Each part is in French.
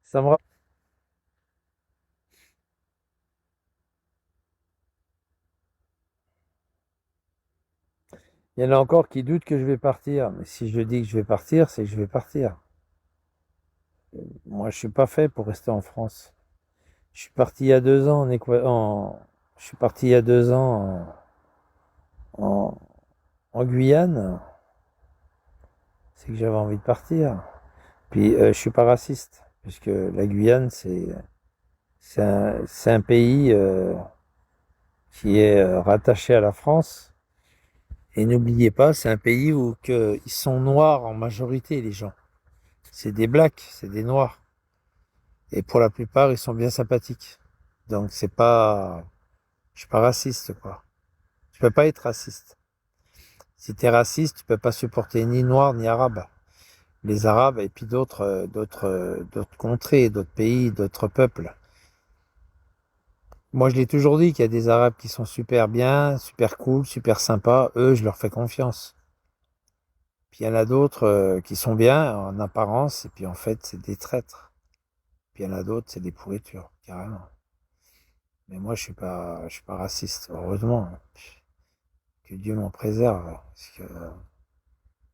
Ça me... Il y en a encore qui doutent que je vais partir. Mais si je dis que je vais partir, c'est que je vais partir. Moi, je suis pas fait pour rester en France. Je suis parti il y a 2 ans Je suis parti il y a 2 ans en, en Guyane. C'est que j'avais envie de partir. Puis, je suis pas raciste. Puisque la Guyane, c'est un pays qui est rattaché à la France. Et n'oubliez pas, c'est un pays où ils sont noirs en majorité, les gens. C'est des blacks, c'est des noirs. Et pour la plupart, ils sont bien sympathiques. Donc c'est pas, je suis pas raciste, quoi. Tu peux pas être raciste. Si t'es raciste, tu peux pas supporter ni noir ni arabe. Les arabes et puis d'autres contrées, d'autres pays, d'autres peuples. Moi, je l'ai toujours dit qu'il y a des arabes qui sont super bien, super cool, super sympas. Eux, je leur fais confiance. Puis il y en a d'autres qui sont bien en apparence, et puis en fait, c'est des traîtres. Puis il y en a d'autres, c'est des pourritures, carrément. Mais moi, je suis pas raciste, heureusement. Que Dieu m'en préserve. Parce que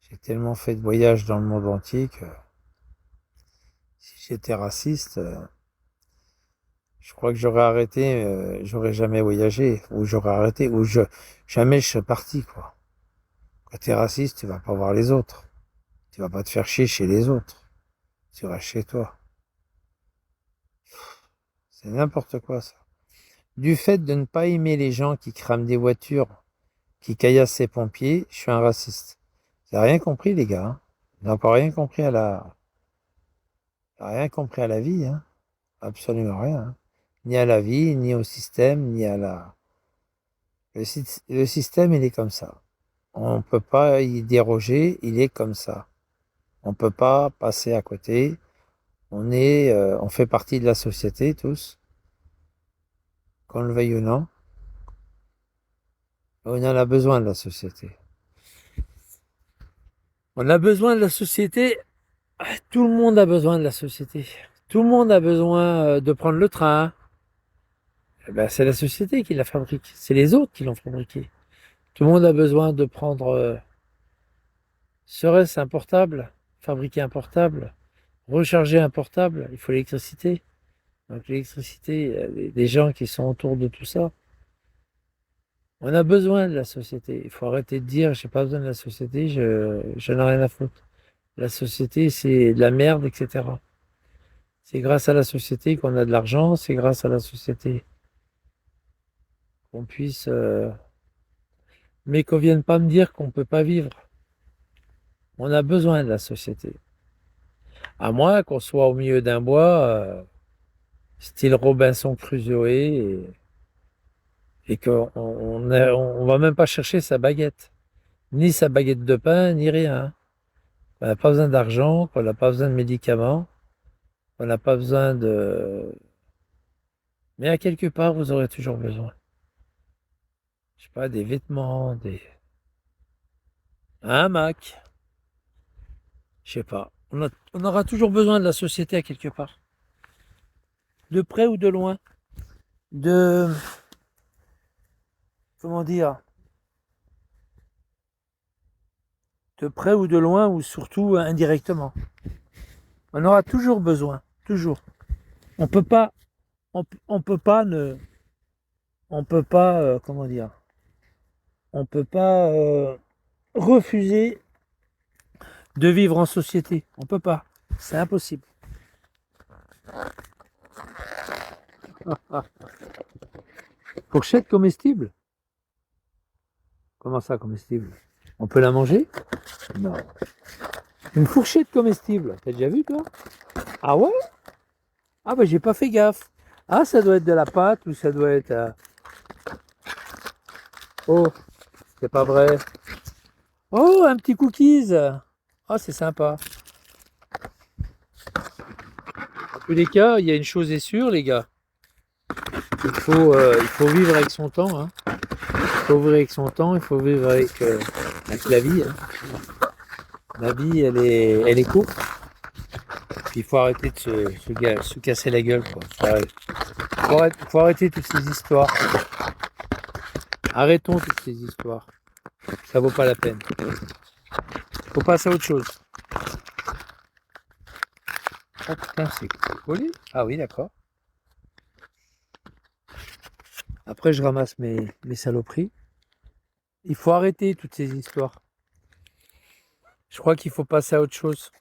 j'ai tellement fait de voyages dans le monde entier que si j'étais raciste, je crois que j'aurais arrêté, j'aurais jamais voyagé, ou j'aurais arrêté, jamais je serais parti, quoi. Quand t'es raciste, tu vas pas voir les autres. Tu vas pas te faire chier chez les autres. Tu restes chez toi. C'est n'importe quoi, ça. Du fait de ne pas aimer les gens qui crament des voitures, qui caillassent les pompiers, je suis un raciste. Vous n'avez rien compris, les gars. Hein. Vous n'avez encore rien compris rien compris à la vie, hein. Absolument rien. Hein. Ni à la vie, ni au système, ni à la... le système, il est comme ça. On ne peut pas y déroger, il est comme ça. On ne peut pas passer à côté. On fait partie de la société, tous, qu'on le veuille ou non. On en a besoin de la société. On a besoin de la société. Tout le monde a besoin de la société. Tout le monde a besoin de prendre le train. Eh ben, c'est la société qui la fabrique. C'est les autres qui l'ont fabriqué. Tout le monde a besoin de prendre, serait-ce un portable, fabriquer un portable, recharger un portable, il faut l'électricité. Donc l'électricité, des gens qui sont autour de tout ça. On a besoin de la société. Il faut arrêter de dire j'ai pas besoin de la société, je n'ai rien à foutre. La société, c'est de la merde, etc. C'est grâce à la société qu'on a de l'argent, c'est grâce à la société qu'on puisse... mais qu'on vienne pas me dire qu'on peut pas vivre. On a besoin de la société. À moins qu'on soit au milieu d'un bois, style Robinson Crusoe, et qu'on va même pas chercher sa baguette. Ni sa baguette de pain, ni rien. On n'a pas besoin d'argent, qu'on n'a pas besoin de médicaments, on n'a pas besoin de... Mais à quelque part, vous aurez toujours besoin. Je sais pas, des vêtements, un Mac, je sais pas. On aura toujours besoin de la société à quelque part. De près ou de loin. De... Comment dire? De près ou de loin, ou surtout indirectement. On aura toujours besoin. Toujours. On peut pas... on peut pas ne... On peut pas... comment dire? On peut pas refuser de vivre en société. On peut pas. C'est impossible. Fourchette comestible? Comment ça, comestible? On peut la manger? Non. Une fourchette comestible. T'as déjà vu, toi? Ah ouais? Ah bah j'ai pas fait gaffe. Ah, ça doit être de la pâte ou ça doit être... Oh, c'est pas vrai. Oh, un petit cookies. Ah, c'est sympa. En tous les cas, il y a une chose est sûre, les gars. Il faut vivre avec son temps. Hein. Il faut vivre avec son temps, il faut vivre avec la vie. Hein. La vie, elle est courte. Puis il faut arrêter de se casser la gueule, quoi. Faut arrêter toutes ces histoires. Arrêtons toutes ces histoires. Ça vaut pas la peine. Faut passer à autre chose. Oh putain, c'est collé. Ah oui, d'accord. Après, je ramasse mes saloperies. Il faut arrêter toutes ces histoires. Je crois qu'il faut passer à autre chose.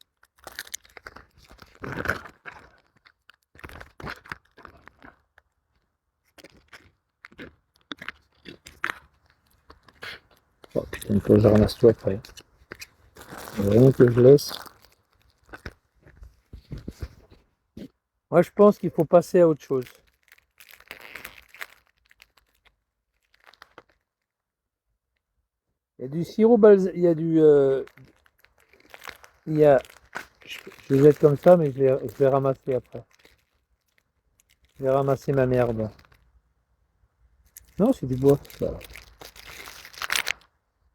Oh putain, il faut que je ramasse tout après. Il faut vraiment que je laisse. Moi, je pense qu'il faut passer à autre chose. Il y a du sirop balsamique, il y a il y a, je le jette comme ça, mais je vais ramasser après. Je vais ramasser ma merde. Non, c'est du bois. Voilà.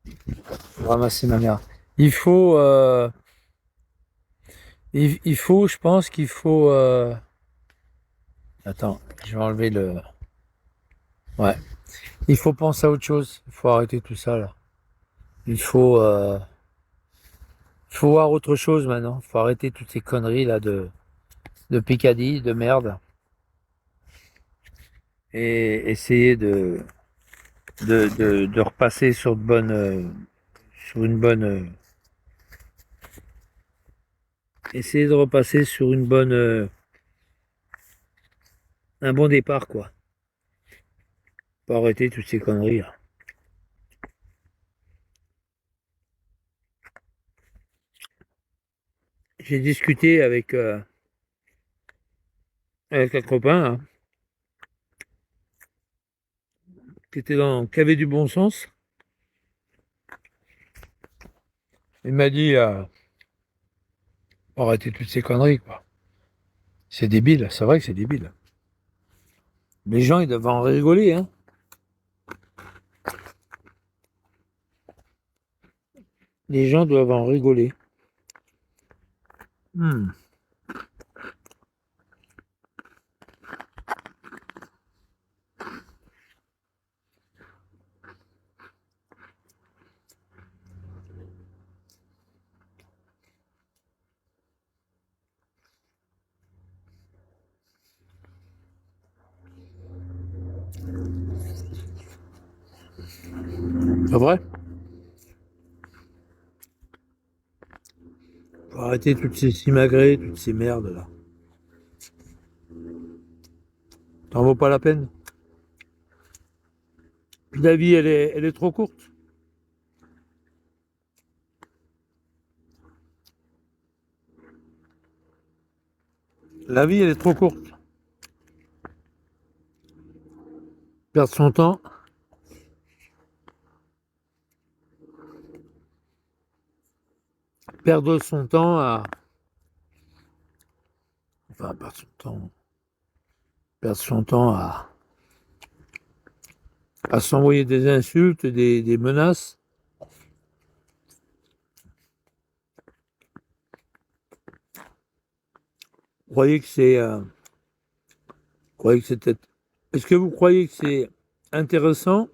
Je vais ramasser ma merde. Il faut, il faut, je pense qu'il faut. Attends, je vais enlever le. Ouais. Il faut penser à autre chose. Il faut arrêter tout ça là. Il faut voir autre chose maintenant. Il faut arrêter toutes ces conneries là de picadilles, de merde. Et essayer de repasser sur sur une bonne, essayer de repasser sur une bonne, un bon départ quoi. Faut arrêter toutes ces conneries là. J'ai discuté avec un copain là, qui avait du bon sens. Il m'a dit faut arrêter toutes ces conneries quoi. C'est débile, c'est vrai que c'est débile. Les gens ils doivent en rigoler hein. Les gens doivent en rigoler. Hmm. Pas vrai? Faut arrêter toutes ces simagrées, toutes ces merdes là. T'en vaut pas la peine. Puis la vie elle est trop courte. La vie elle est trop courte. Perdre son temps. Perdre son temps à. Enfin, perdre son temps. Perdre son temps à s'envoyer des insultes, des menaces. Vous croyez que c'est. Croyez que c'est. Est-ce que vous croyez que c'est intéressant?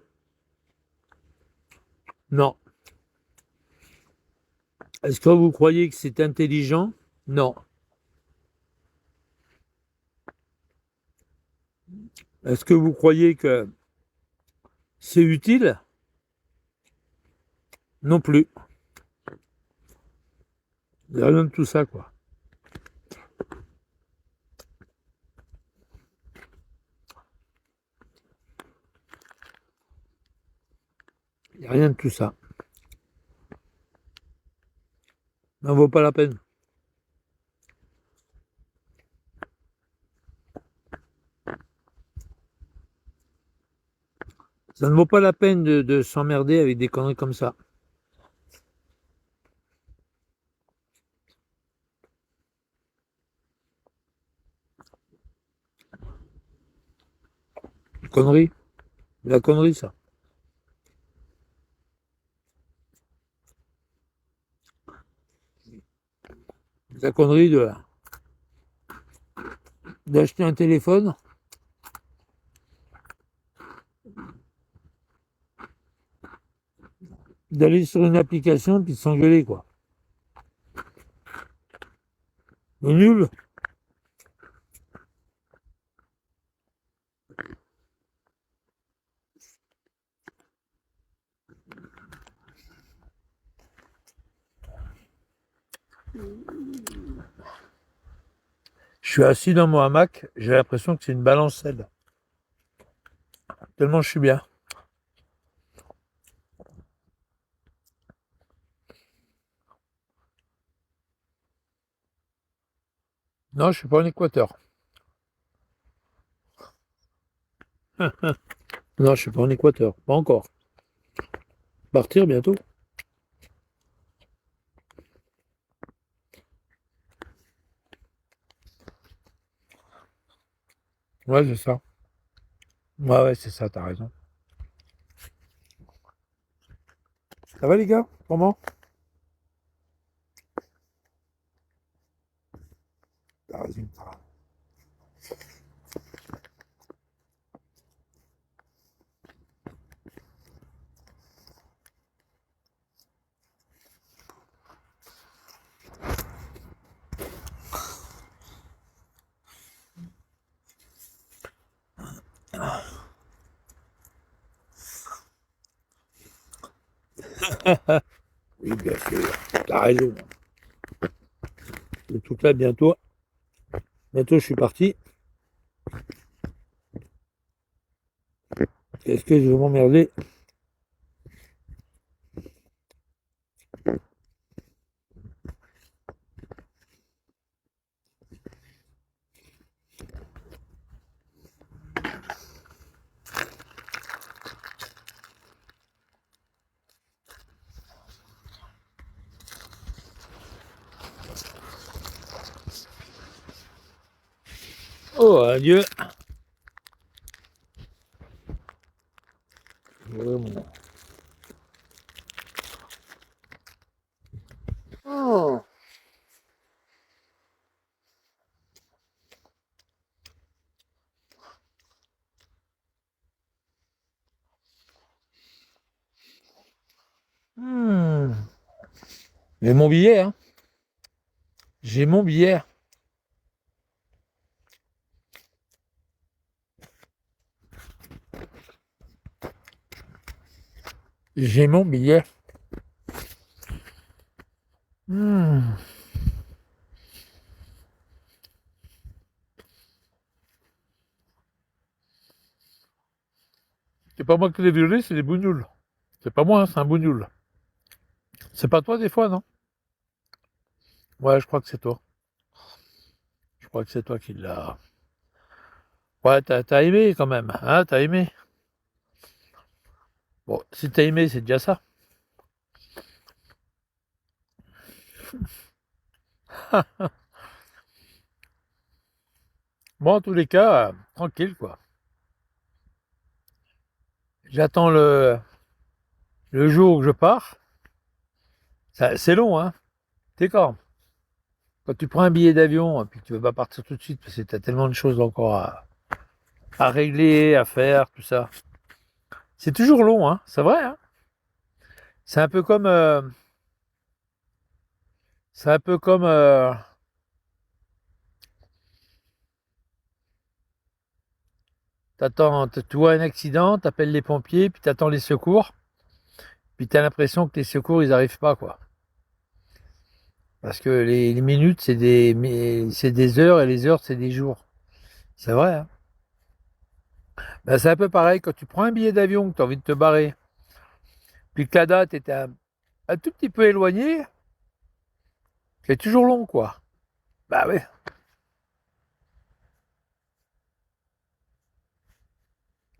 Non. Est-ce que vous croyez que c'est intelligent? Non. Est-ce que vous croyez que c'est utile? Non plus. Il n'y a rien de tout ça, quoi. Il n'y a rien de tout ça. Ça ne vaut pas la peine. Ça ne vaut pas la peine de s'emmerder avec des conneries comme ça. Connerie. La connerie, ça. La connerie d'acheter un téléphone, d'aller sur une application puis de s'engueuler, quoi. C'est nul. Je suis assis dans mon hamac, j'ai l'impression que c'est une balancelle. Tellement je suis bien. Non, je suis pas en Équateur. Non, je suis pas en Équateur. Pas encore. Partir bientôt. Ouais, c'est ça. Ouais, ouais, c'est ça, t'as raison. Ça va les gars? Comment? T'as raison. Oui, bien sûr. T'as raison. Le tout là, bientôt. Bientôt, je suis parti. Est-ce que je vais m'emmerder? Oh, adieu. Vraiment. Oh. Hmm. J'ai mon billet, hein. J'ai mon billet. J'ai mon billet. Hmm. C'est pas moi qui l'ai violé, c'est les bougnoules. C'est pas moi, hein, c'est un bougnoul. C'est pas toi des fois, non? Ouais, je crois que c'est toi. Je crois que c'est toi qui l'as. Ouais, t'as aimé quand même, hein, t'as aimé. Bon, si t'as aimé, c'est déjà ça. Bon, en tous les cas, tranquille, quoi. J'attends le jour où je pars. C'est long, hein. T'es quand tu prends un billet d'avion, et puis que tu veux pas partir tout de suite, parce que t'as tellement de choses encore à régler, à faire, tout ça. C'est toujours long, hein. C'est vrai, hein. C'est un peu comme, c'est un peu comme, tu vois un accident, t'appelles les pompiers, puis t'attends les secours, puis t'as l'impression que les secours, ils arrivent pas, quoi. Parce que les minutes, c'est des heures, et les heures, c'est des jours. C'est vrai, hein. Ben, c'est un peu pareil quand tu prends un billet d'avion, que tu as envie de te barrer, puis que la date est un tout petit peu éloignée, c'est toujours long, quoi. Bah ouais,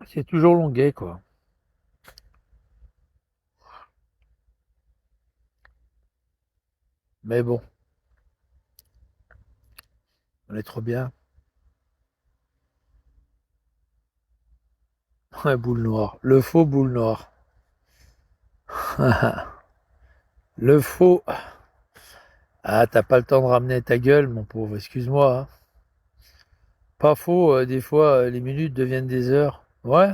c'est toujours longuet, quoi. Mais bon, on est trop bien. Ouais, boule noire. Le faux boule noire. Le faux. Ah, t'as pas le temps de ramener ta gueule, mon pauvre, excuse-moi, hein. Pas faux, des fois, les minutes deviennent des heures. Ouais,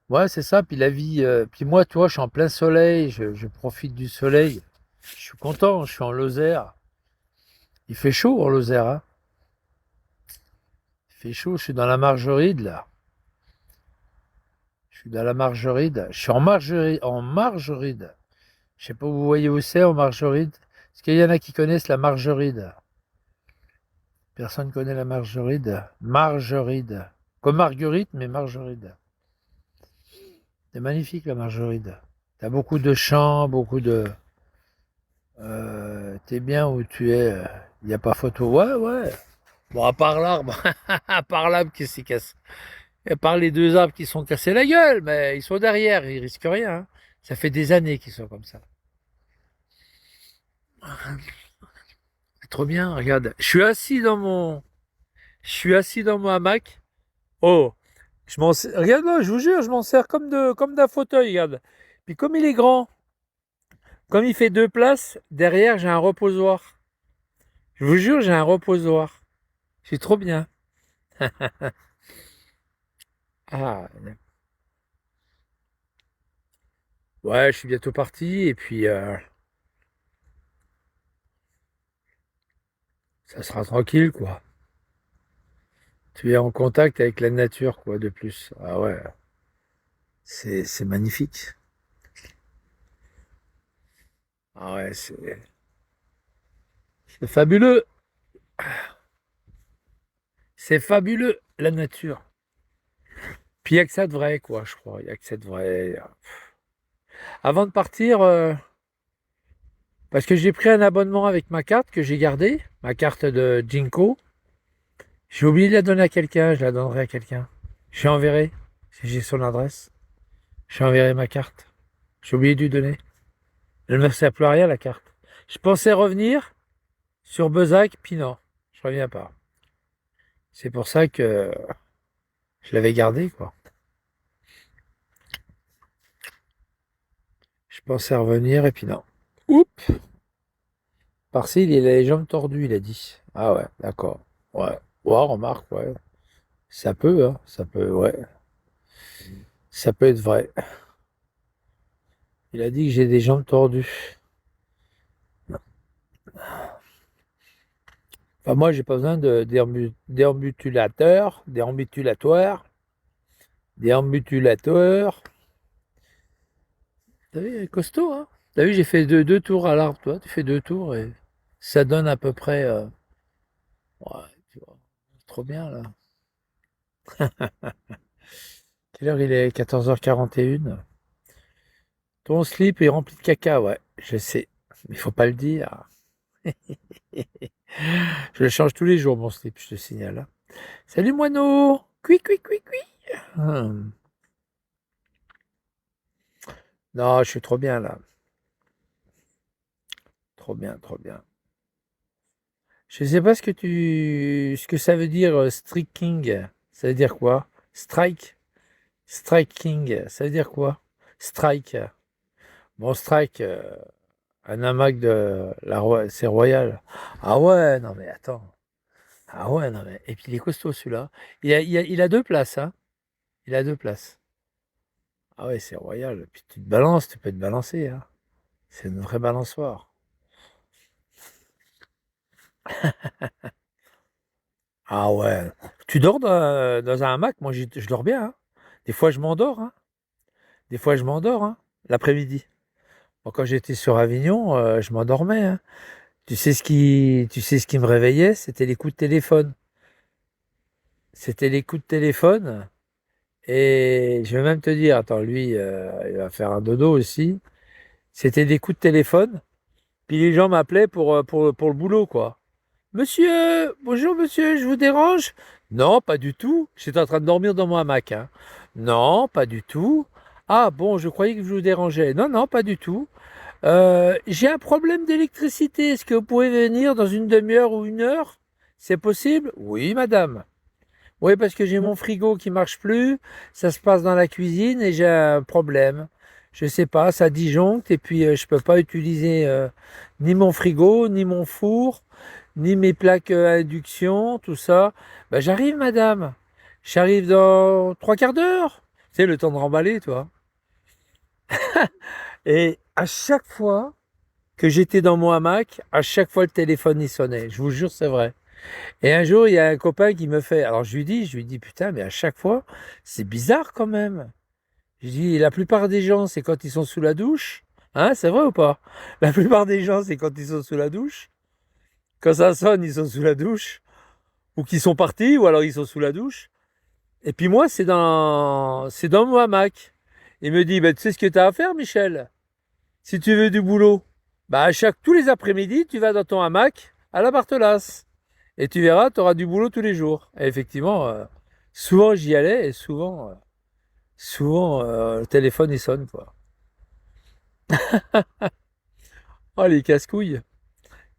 ouais, c'est ça. Puis la vie, puis moi, tu vois, je suis en plein soleil, je profite du soleil. Je suis content, je suis en Lozère. Il fait chaud en Lozère, hein. Il fait chaud, je suis dans la Margeride, là. Je suis dans la Margeride. Je suis en Margeride. Je sais pas, vous voyez où c'est, en Margeride? Est-ce qu'il y en a qui connaissent la Margeride? Personne connaît la Margeride? Margeride. Comme Marguerite, mais Margeride. C'est magnifique, la Margeride. T'as beaucoup de champs, beaucoup de... t'es bien où tu es. Il n'y a pas photo. Ouais, ouais. Bon, à part l'arbre. À part l'arbre qui s'est cassé. À part les deux arbres qui sont cassés la gueule, mais ils sont derrière, ils risquent rien, hein. Ça fait des années qu'ils sont comme ça. C'est trop bien, regarde. Je suis assis dans mon hamac. Oh, regarde, moi, je vous jure, je m'en sers comme d'un fauteuil, regarde. Puis comme il est grand, comme il fait deux places, derrière j'ai un reposoir. Je vous jure, j'ai un reposoir. C'est trop bien. Ah, ouais, je suis bientôt parti et puis ça sera tranquille, quoi. Tu es en contact avec la nature, quoi, de plus. Ah ouais, c'est magnifique. Ah ouais, c'est fabuleux. C'est fabuleux, la nature. Puis il n'y a que ça de vrai, quoi, je crois. Il n'y a que ça de vrai. Avant de partir, parce que j'ai pris un abonnement avec ma carte que j'ai gardée, ma carte de Jinko, j'ai oublié de la donner à quelqu'un, je la donnerai à quelqu'un. Je lui enverrai, si j'ai son adresse. Je lui enverrai ma carte. J'ai oublié de lui donner. Elle ne me sert plus à rien, la carte. Je pensais revenir sur Bezac, puis non, je reviens pas. C'est pour ça que je l'avais gardée, quoi. Je pensais revenir, et puis non. Oups! Par-ci, il a les jambes tordues, il a dit. Ah ouais, d'accord. Ouais. Ouais, remarque, ouais. Ça peut, hein. Ça peut, ouais. Ça peut être vrai. Il a dit que j'ai des jambes tordues. Enfin, moi, j'ai pas besoin de déambulateur. T'as vu, il est costaud, hein? T'as vu, j'ai fait deux tours à l'arbre, toi. Tu fais deux tours et ça donne à peu près. Ouais, tu vois. C'est trop bien, là. Quelle heure il est? 14h41. Ton slip est rempli de caca, ouais. Je sais. Mais il faut pas le dire. Je le change tous les jours, mon slip, je te signale, hein. Salut, moineau! Cui, cui, cui, cui! Hum. Non, je suis trop bien, là. Trop bien, trop bien. Je sais pas ce que ça veut dire, striking. Ça veut dire quoi? Strike? Striking, ça veut dire quoi? Strike. Bon, strike, un hamac de c'est royal. Ah ouais, non mais attends. Ah ouais, non mais. Et puis il est costaud celui-là. Il a deux places, hein. Il a deux places. Ah ouais, c'est royal. Puis tu te balances, tu peux te balancer, hein. C'est une vraie balançoire. Ah ouais. Tu dors dans un hamac? Moi, je dors bien, hein. Des fois, je m'endors, hein. Des fois, je m'endors, hein, l'après-midi. Bon, quand j'étais sur Avignon, je m'endormais, hein. Tu sais ce qui me réveillait? C'était les coups de téléphone. C'était les coups de téléphone. Et je vais même te dire, attends, lui, il va faire un dodo aussi. C'était des coups de téléphone. Puis les gens m'appelaient pour le boulot, quoi. Monsieur, bonjour monsieur, je vous dérange? Non, pas du tout. J'étais en train de dormir dans mon hamac, hein. Non, pas du tout. Ah bon, je croyais que je vous dérangeais. Non, non, pas du tout. J'ai un problème d'électricité. Est-ce que vous pouvez venir dans une demi-heure ou une heure? C'est possible? Oui, madame. Oui, parce que j'ai mon frigo qui marche plus. Ça se passe dans la cuisine et j'ai un problème. Je sais pas, ça disjoncte et puis je peux pas utiliser ni mon frigo, ni mon four, ni mes plaques à induction, tout ça. Ben, j'arrive, madame. J'arrive dans trois quarts d'heure. Tu sais, le temps de remballer, toi. Et à chaque fois que j'étais dans mon hamac, à chaque fois le téléphone y sonnait. Je vous jure, c'est vrai. Et un jour, il y a un copain qui me fait. Alors je lui dis, putain, mais à chaque fois, c'est bizarre quand même. Je dis, la plupart des gens, c'est quand ils sont sous la douche. Hein, c'est vrai ou pas? La plupart des gens, c'est quand ils sont sous la douche. Quand ça sonne, ils sont sous la douche. Ou qu'ils sont partis, ou alors ils sont sous la douche. Et puis moi, c'est dans mon hamac. Il me dit, bah, tu sais ce que tu as à faire, Michel? Si tu veux du boulot, bah, tous les après-midi, tu vas dans ton hamac à la Barthelasse. Et tu verras, tu auras du boulot tous les jours. Et effectivement, souvent j'y allais et souvent, le téléphone il sonne, quoi. Oh, les casse-couilles.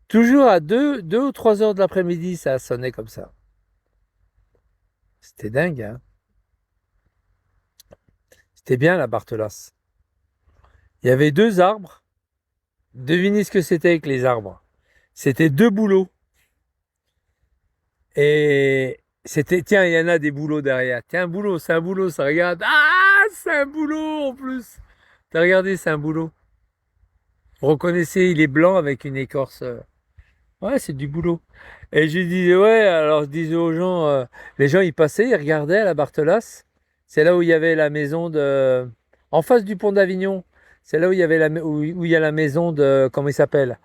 Toujours à 2 ou 3 heures de l'après-midi, ça sonnait comme ça. C'était dingue, hein. C'était bien la Barthelasse. Il y avait deux arbres. Devinez ce que c'était avec les arbres. C'était deux bouleaux. Et c'était, tiens, il y en a des bouleaux derrière. Tiens, un boulot, c'est un boulot, ça regarde. Ah, c'est un boulot en plus. T'as regardé, c'est un boulot. Vous reconnaissez, il est blanc avec une écorce. Ouais, c'est du boulot. Et je disais, ouais, alors je disais aux gens, les gens ils passaient, ils regardaient à la Barthelasse. C'est là où il y avait la maison de. En face du pont d'Avignon. C'est là où il y avait où il y a la maison de. Comment il s'appelle?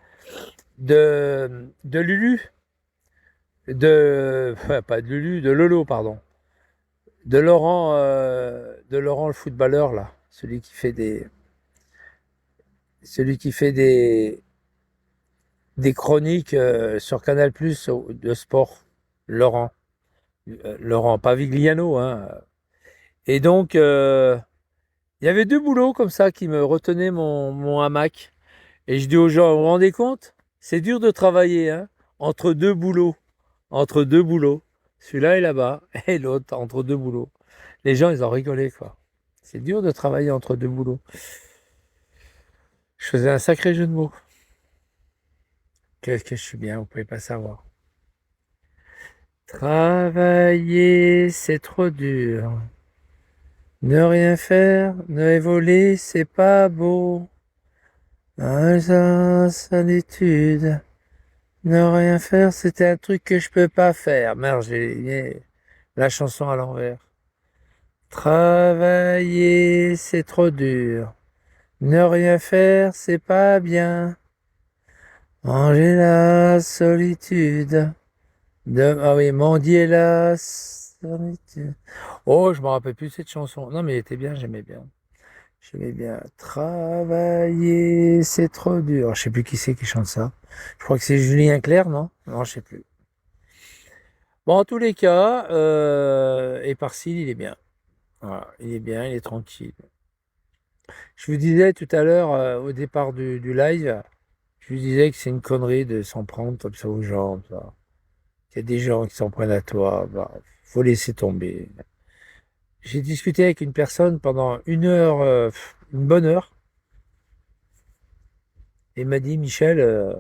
De Lulu. Ouais, pas de Lulu, de Lolo, pardon. De Laurent le footballeur, là. Celui qui fait des chroniques sur Canal Plus de sport. Laurent. Laurent Pavigliano, hein. Et donc, il y avait deux boulots comme ça qui me retenaient mon hamac. Et je dis aux gens, vous vous rendez compte? C'est dur de travailler, hein, entre deux boulots. Entre deux boulots. Celui-là est là-bas, et l'autre entre deux boulots. Les gens, ils ont rigolé, quoi. C'est dur de travailler entre deux boulots. Je faisais un sacré jeu de mots. Qu'est-ce que je suis bien, vous pouvez pas savoir. Travailler, c'est trop dur. Ne rien faire, ne voler, c'est pas beau. Un solitude. Ne rien faire, c'était un truc que je peux pas faire. Merde, j'ai la chanson à l'envers. Travailler, c'est trop dur. Ne rien faire, c'est pas bien. Manger la solitude. Ah oui, mendier la solitude. Oh, je me rappelle plus de cette chanson. Non, mais elle était bien, j'aimais bien. J'aimais bien. Travailler, c'est trop dur. Je sais plus qui c'est qui chante ça. Je crois que c'est Julien Clerc, non? Non, je sais plus. Bon, en tous les cas, et par-ci, il est bien. Voilà, il est bien, il est tranquille. Je vous disais tout à l'heure, au départ du live, je vous disais que c'est une connerie de s'en prendre comme ça aux gens. Ça. Il y a des gens qui s'en prennent à toi, bah, faut laisser tomber. J'ai discuté avec une personne pendant une heure, une bonne heure, et il m'a dit, Michel,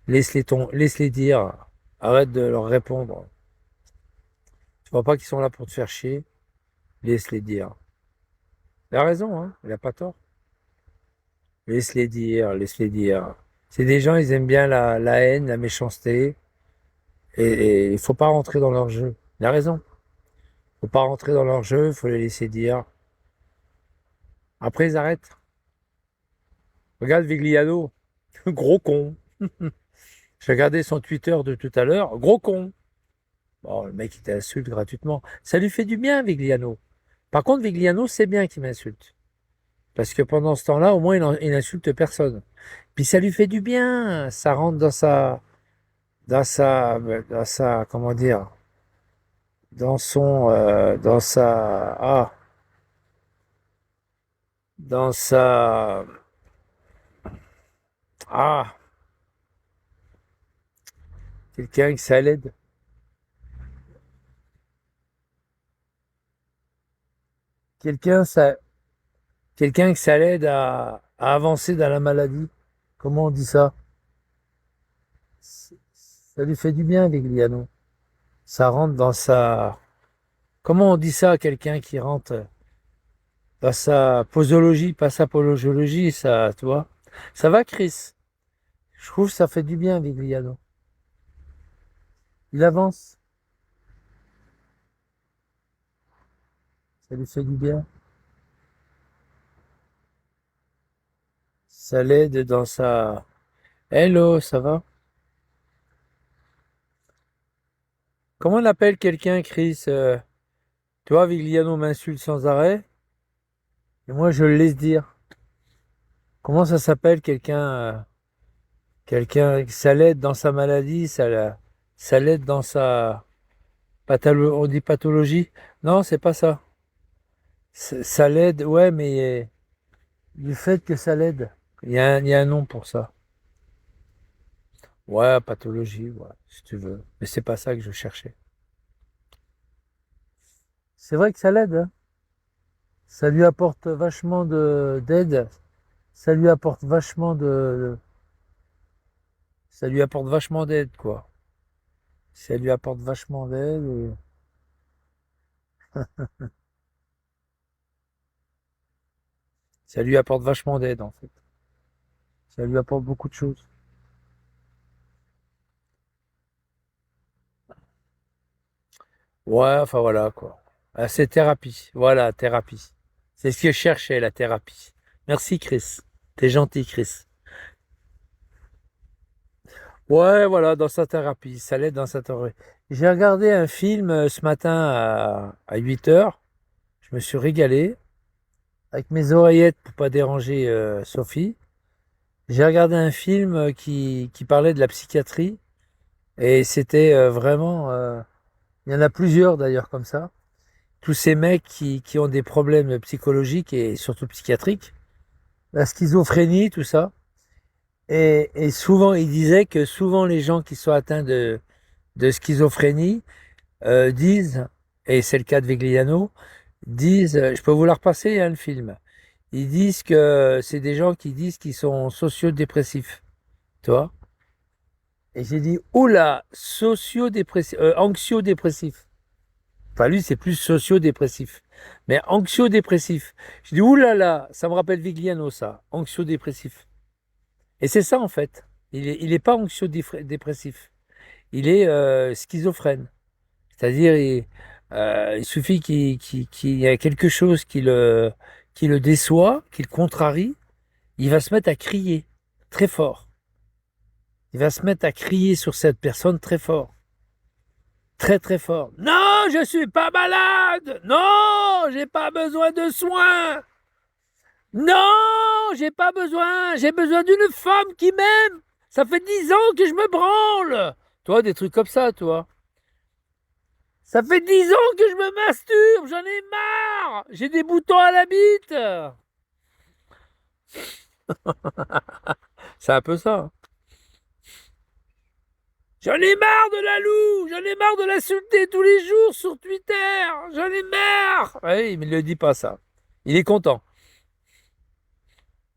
laisse-les dire, arrête de leur répondre. Tu vois pas qu'ils sont là pour te faire chier, laisse-les dire. Il a raison, hein, il a pas tort. Laisse-les dire, laisse-les dire. C'est des gens, ils aiment bien la haine, la méchanceté, et il faut pas rentrer dans leur jeu. Il a raison. Faut pas rentrer dans leur jeu, faut les laisser dire. Après, ils arrêtent. Regarde Vigliano, gros con. J'ai regardé son Twitter de tout à l'heure, gros con. Bon, le mec, il t'insulte gratuitement. Ça lui fait du bien, Vigliano. Par contre, Vigliano, c'est bien qu'il m'insulte. Parce que pendant ce temps-là, au moins, il n'insulte personne. Puis ça lui fait du bien. Ça rentre dans sa, comment dire, dans sa, ah, quelqu'un que ça l'aide. Quelqu'un, ça, quelqu'un que ça l'aide à avancer dans la maladie. Comment on dit ça? Ça lui fait du bien, Vigliano. Ça rentre dans sa... Comment on dit ça à quelqu'un qui rentre dans sa posologie, pas sa apologiologie, ça, tu vois? Ça va, Chris? Je trouve que ça fait du bien, Vigliano. Il avance, ça lui fait du bien. Ça l'aide dans sa... Hello, ça va? Comment on appelle quelqu'un, Chris? Tu vois, Vigliano m'insulte sans arrêt, et moi je le laisse dire. Comment ça s'appelle quelqu'un, ça l'aide dans sa maladie, ça l'aide dans sa on dit pathologie? Non, c'est pas ça. Ça l'aide, ouais, mais du fait que ça l'aide, il y a un nom pour ça. Ouais, pathologie, ouais, si tu veux. Mais c'est pas ça que je cherchais. C'est vrai que ça l'aide, hein. Ça lui apporte vachement d'aide. Ça lui apporte vachement ça lui apporte vachement d'aide, quoi. Ça lui apporte vachement d'aide. Ça lui apporte vachement d'aide, en fait. Ça lui apporte beaucoup de choses. Ouais, enfin voilà, quoi. Ah, c'est thérapie. Voilà, thérapie. C'est ce que je cherchais, la thérapie. Merci, Chris. T'es gentil, Chris. Ouais, voilà, dans sa thérapie. Ça l'aide dans sa thérapie. J'ai regardé un film ce matin à 8 heures. Je me suis régalé avec mes oreillettes pour pas déranger Sophie. J'ai regardé un film qui parlait de la psychiatrie et c'était vraiment... il y en a plusieurs d'ailleurs comme ça. Tous ces mecs qui ont des problèmes psychologiques et surtout psychiatriques, la schizophrénie, tout ça. Et souvent, il disait que souvent les gens qui sont atteints de schizophrénie disent, et c'est le cas de Vegliano, disent, je peux vous la repasser, hein, le film. Ils disent que c'est des gens qui disent qu'ils sont sociodépressifs, tu vois. Et j'ai dit, oula, sociodépressif, anxio-dépressif. Enfin, lui, c'est plus socio-dépressif. Mais anxio-dépressif. Je dis, oulala, ça me rappelle Vigliano, ça. Anxio-dépressif. Et c'est ça, en fait. Il est pas anxio-dépressif. Il est schizophrène. C'est-à-dire, il suffit qu'il y ait quelque chose qui le déçoit, qui le contrarie, il va se mettre à crier très fort. Il va se mettre à crier sur cette personne très fort. Très très fort. Non, je suis pas malade. Non, j'ai pas besoin de soins. Non, j'ai pas besoin. J'ai besoin d'une femme qui m'aime. Ça fait 10 ans que je me branle. Toi, des trucs comme ça, toi. Ça fait 10 ans que je me masturbe. J'en ai marre. J'ai des boutons à la bite. C'est un peu ça. J'en ai marre de la loup. J'en ai marre de l'insulter tous les jours sur Twitter. J'en ai marre. Oui, mais il ne le dit pas ça. Il est content.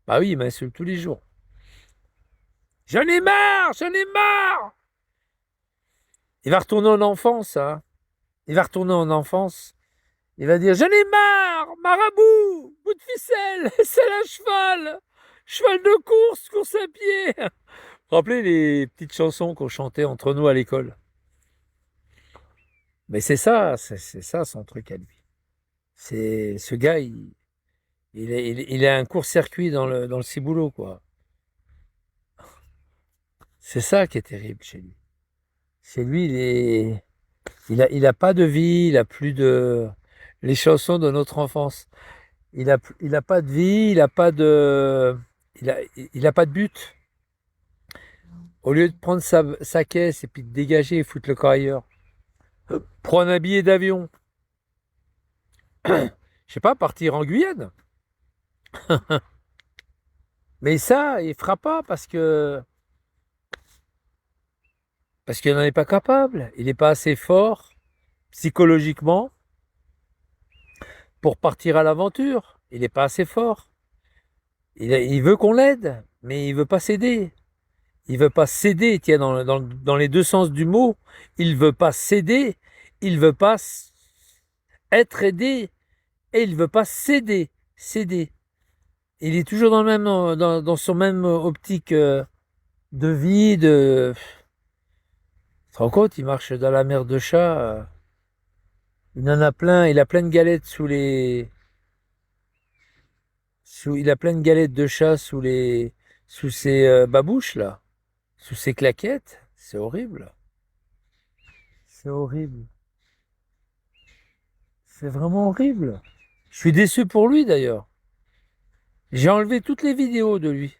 Bah oui, il m'insulte tous les jours. J'en ai marre, j'en ai marre. Il va retourner en enfance, hein. Il va retourner en enfance. Il va dire, j'en ai marre, marabout, bout de ficelle, c'est à cheval. Cheval de course, course à pied. Vous vous rappelez les petites chansons qu'on chantait entre nous à l'école? Mais c'est ça, c'est ça son truc à lui. C'est ce gars, il a un court-circuit dans le ciboulot, quoi. C'est ça qui est terrible chez lui. Chez lui, il a pas de vie, il a plus de les chansons de notre enfance. Il a pas de vie, il a pas de but. Au lieu de prendre sa caisse et puis de dégager et foutre le corps ailleurs, prendre un billet d'avion. Je sais pas, partir en Guyane. Mais ça, il fera pas parce qu'il n'en est pas capable. Il n'est pas assez fort psychologiquement pour partir à l'aventure. Il n'est pas assez fort. Il veut qu'on l'aide, mais il veut pas céder. Il veut pas céder, tiens, dans les deux sens du mot. Il veut pas céder, il veut pas être aidé, et il veut pas céder. Céder. Il est toujours dans le même, dans son même optique de vie, de. Tu te rends compte, il marche dans la mer de chat. Il en a plein, il a plein de galettes sous les. Il a plein de galettes de chat sous ses babouches là, sous ses claquettes. C'est horrible. C'est horrible. C'est vraiment horrible. Je suis déçu pour lui d'ailleurs. J'ai enlevé toutes les vidéos de lui.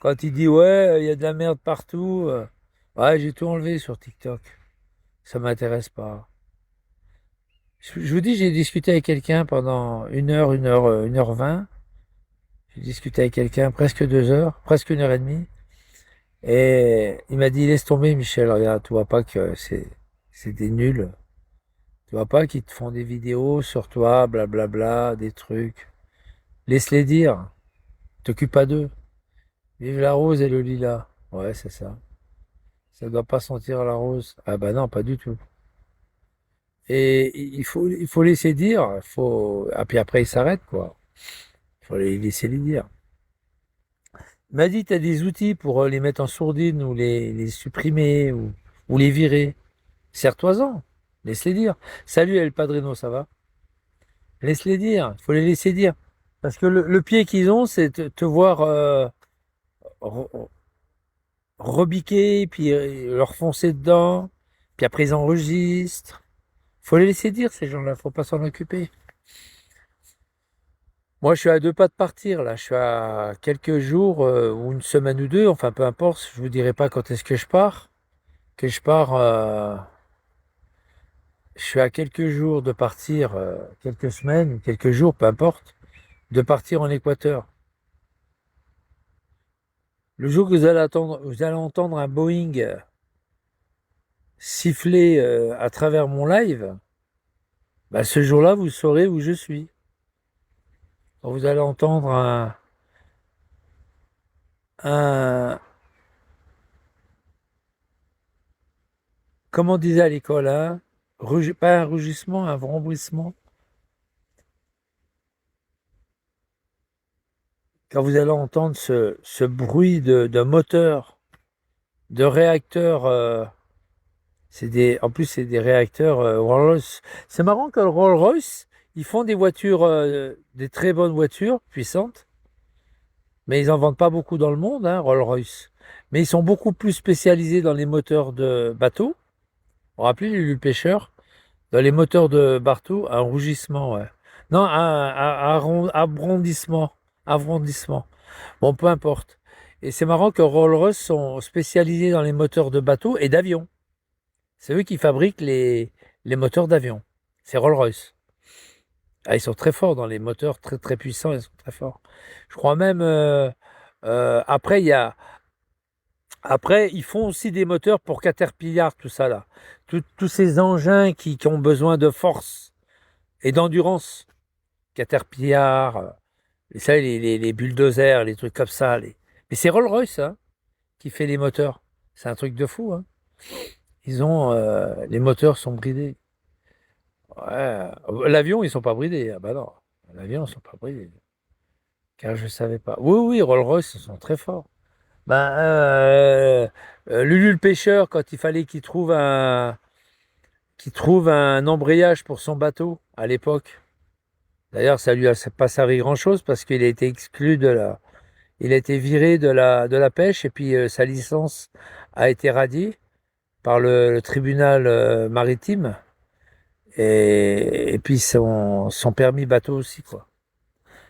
Quand il dit ouais, il y a de la merde partout. Ouais, j'ai tout enlevé sur TikTok. Ça m'intéresse pas. Je vous dis, j'ai discuté avec quelqu'un pendant 1 heure 20. J'ai discuté avec quelqu'un presque 2 heures, presque 1 heure et demie. Et il m'a dit, laisse tomber, Michel, regarde, tu vois pas que c'est des nuls. Tu vois pas qu'ils te font des vidéos sur toi, blablabla, des trucs. Laisse-les dire. T'occupe pas d'eux. Vive la rose et le lilas. Ouais, c'est ça. Ça doit pas sentir la rose. Ah bah non, pas du tout. Et il faut laisser dire. Ah, puis après, il s'arrête, quoi. Il faut les laisser les dire. Il m'a dit, tu as des outils pour les mettre en sourdine ou les supprimer ou les virer. Sers-toi-en. Laisse-les dire. Salut El Padrino, ça va? Laisse-les dire. Il faut les laisser dire. Parce que le pied qu'ils ont, c'est te voir re- rebiquer, puis leur foncer dedans. Puis après, ils enregistrent. Faut les laisser dire, ces gens-là. Faut pas s'en occuper. Moi, je suis à 2 pas de partir, là. Je suis à quelques jours, ou une semaine ou deux. Enfin, peu importe. Je vous dirai pas quand est-ce que je pars. Que je pars. Je suis à quelques jours de partir, quelques semaines, quelques jours, peu importe, de partir en Équateur. Le jour que vous allez entendre un Boeing siffler à travers mon live, bah, ce jour-là, vous saurez où je suis. Quand vous allez entendre un comment on disait à l'école, hein, pas un rugissement, un vrombrissement. Quand vous allez entendre ce bruit de moteur, de réacteur. En plus, c'est des réacteurs Rolls-Royce. C'est marrant que le Rolls-Royce, ils font des voitures, des très bonnes voitures, puissantes, mais ils n'en vendent pas beaucoup dans le monde, hein, Rolls-Royce. Mais ils sont beaucoup plus spécialisés dans les moteurs de bateau. Vous vous rappelez, le pêcheur? Dans les moteurs de bateau, un rougissement, ouais. Non, arrondissement. Arrondissement. Bon, peu importe. Et c'est marrant que Rolls-Royce sont spécialisés dans les moteurs de bateau et d'avion. C'est eux qui fabriquent les moteurs d'avion. C'est Rolls-Royce. Ah, ils sont très forts dans les moteurs, très très puissants, ils sont très forts. Je crois même. Après, après, ils font aussi des moteurs pour Caterpillar, tout ça là. Tous ces engins qui ont besoin de force et d'endurance. Caterpillar, les bulldozers, les trucs comme ça. Mais c'est Rolls-Royce hein, qui fait les moteurs. C'est un truc de fou. Hein. Les moteurs sont bridés. Ouais. L'avion, ils sont pas bridés. Ah bah non. L'avion, ils sont pas bridés. Car je savais pas. Oui, oui, Rolls-Royce, ils sont très forts. Ben, Lulu le pêcheur, quand il fallait qu'il trouve un embrayage pour son bateau à l'époque. D'ailleurs, ça lui a pas servi grand-chose parce qu'il a été exclu il a été viré de la pêche et puis sa licence a été radiée par le tribunal maritime et puis son permis bateau aussi, quoi.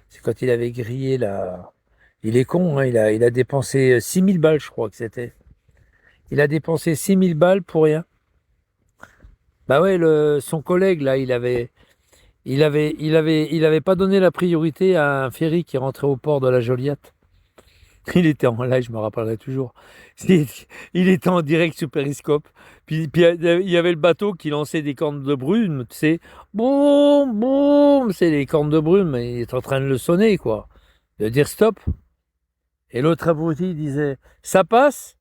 C'est quand il avait grillé la. Il est con, hein, il a dépensé 6 000 balles, je crois que c'était. Il a dépensé 6 000 balles pour rien. Bah ouais, son collègue, là, il avait pas donné la priorité à un ferry qui rentrait au port de la Joliette. Il était en live, je me rappellerai toujours. Il, il était en direct sur Periscope. Puis il y avait le bateau qui lançait des cornes de brume, tu sais. Boum, boum, c'est les cornes de brume. Il est en train de le sonner, quoi. De dire stop. Et l'autre abruti disait, ça passe?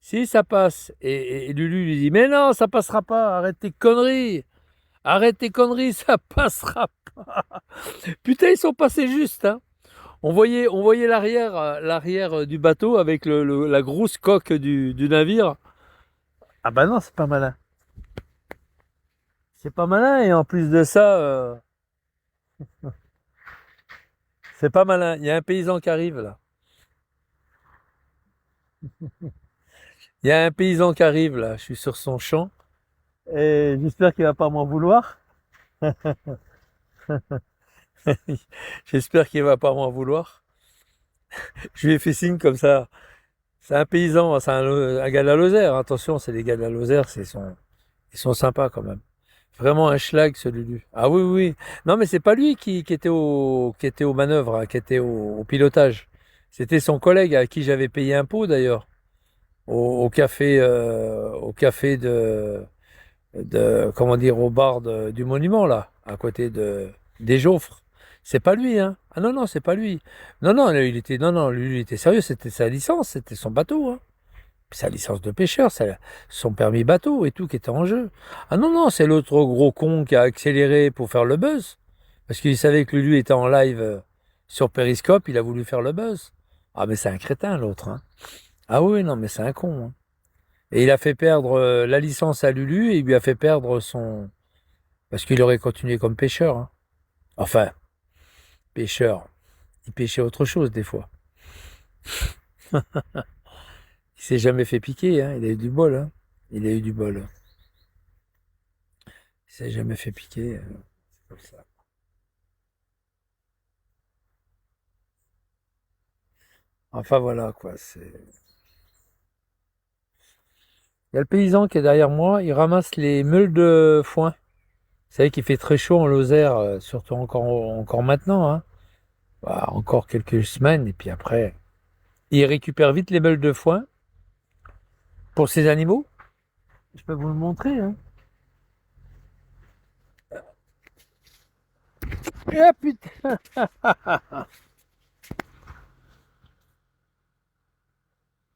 Si ça passe, et Lulu lui dit, mais non, ça passera pas, arrête tes conneries, ça passera pas. Putain, ils sont passés juste, hein. On voyait l'arrière du bateau avec la grosse coque du navire. Ah bah non, c'est pas malin. C'est pas malin, et en plus de ça, c'est pas malin. Il y a un paysan qui arrive là. Il y a un paysan qui arrive là, je suis sur son champ, et j'espère qu'il va pas m'en vouloir. J'espère qu'il va pas m'en vouloir. Je lui ai fait signe comme ça. C'est un paysan, c'est un gars de la Lozère. Attention, c'est des gars de la Lozère, ils sont sympas quand même. Vraiment un schlag, ce Lulu. Ah oui, oui. Non, mais c'est pas lui qui était aux manœuvres, hein, qui était au pilotage. C'était son collègue à qui j'avais payé un pot d'ailleurs, au café comment dire, au bar du monument là, à côté des Joffres. C'est pas lui, hein. Ah non, non, c'est pas lui. Non, non, non, lui, il était sérieux. C'était sa licence, c'était son bateau, hein. Sa licence de pêcheur, son permis bateau et tout qui était en jeu. Ah non, non, c'est l'autre gros con qui a accéléré pour faire le buzz. Parce qu'il savait que lui était en live sur Periscope, il a voulu faire le buzz. Ah, mais c'est un crétin, l'autre, hein. Ah oui, non, mais c'est un con, hein. Et il a fait perdre la licence à Lulu et il lui a fait perdre son... Parce qu'il aurait continué comme pêcheur, hein. Enfin, pêcheur. Il pêchait autre chose des fois. Il s'est jamais fait piquer, hein. Il a eu du bol, hein. Il a eu du bol. Il s'est jamais fait piquer. C'est comme ça. Enfin voilà quoi. Il y a le paysan qui est derrière moi. Il ramasse les meules de foin. Vous savez qu'il fait très chaud en Lozère, surtout encore maintenant, hein. Bah, encore quelques semaines et puis après, il récupère vite les meules de foin pour ses animaux. Je peux vous le montrer, hein. Ah putain.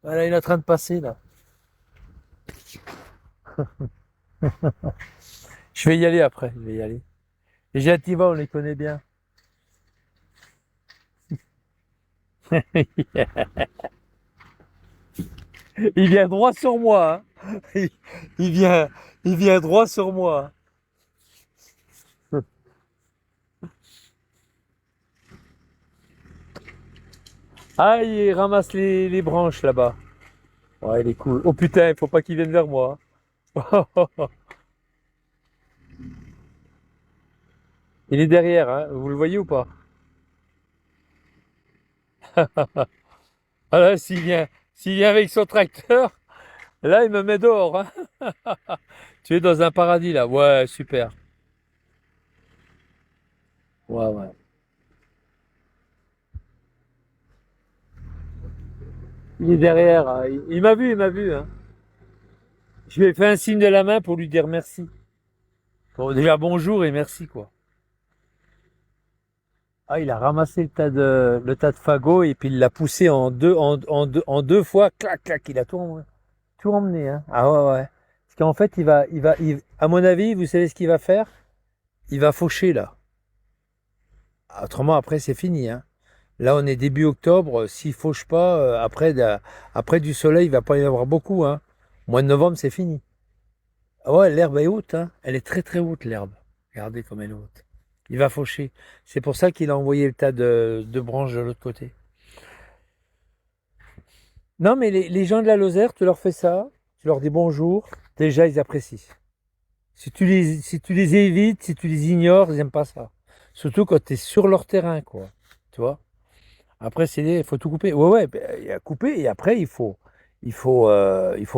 Voilà, il est en train de passer là. Je vais y aller après. Je vais y aller. Les Jativa, on les connaît bien. Il vient droit sur moi, hein. Il vient, il vient droit sur moi. Ah, il ramasse les branches là-bas. Ouais, il est cool. Oh putain, il faut pas qu'il vienne vers moi, hein. Il est derrière, hein. Vous le voyez ou pas? Ah là, s'il vient avec son tracteur, là, il me met dehors, hein. Tu es dans un paradis là. Ouais, super. Ouais, ouais. Il est derrière, hein. Il m'a vu, hein. Je lui ai fait un signe de la main pour lui dire merci. Bon, déjà bonjour et merci quoi. Ah, il a ramassé le tas de fagots et puis il l'a poussé en deux fois, clac, clac, il a tout emmené, hein. Ah ouais, ouais. Parce qu'en fait, à mon avis, vous savez ce qu'il va faire? Il va faucher là. Autrement, après, c'est fini, hein. Là, on est début octobre. S'il fauche pas, après du soleil, il va pas y en avoir beaucoup, hein. Mois de novembre, c'est fini. Ah ouais, l'herbe est haute, hein. Elle est très très haute, l'herbe. Regardez comme elle est haute. Il va faucher. C'est pour ça qu'il a envoyé le tas de branches de l'autre côté. Non, mais les gens de la Lozère, tu leur fais ça, tu leur dis bonjour, déjà ils apprécient. Si tu les évites, si tu les ignores, ils n'aiment pas ça. Surtout quand tu es sur leur terrain, quoi. Tu vois? Après, il faut tout couper. Ouais, ouais, ben, il y a couper et après, il faut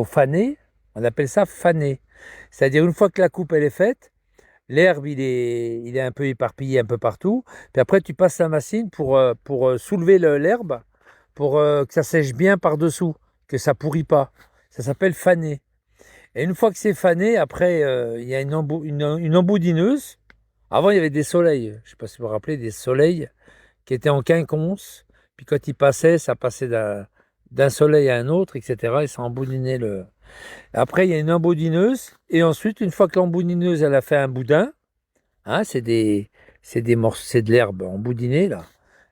faner. On appelle ça faner. C'est-à-dire, une fois que la coupe, elle est faite, l'herbe, il est un peu éparpillé un peu partout. Puis après, tu passes la machine pour soulever l'herbe, pour que ça sèche bien par-dessous, que ça pourrit pas. Ça s'appelle faner. Et une fois que c'est fané, après, il y a une emboudineuse. Avant, il y avait des soleils. Je ne sais pas si vous vous rappelez, des soleils qui étaient en quinconce. Puis quand ils passaient, ça passait d'un soleil à un autre, etc. Et ça emboudinait le. Après, il y a une emboudineuse. Et ensuite, une fois que l'emboudineuse, elle a fait un boudin, hein, c'est de l'herbe emboudinée, là.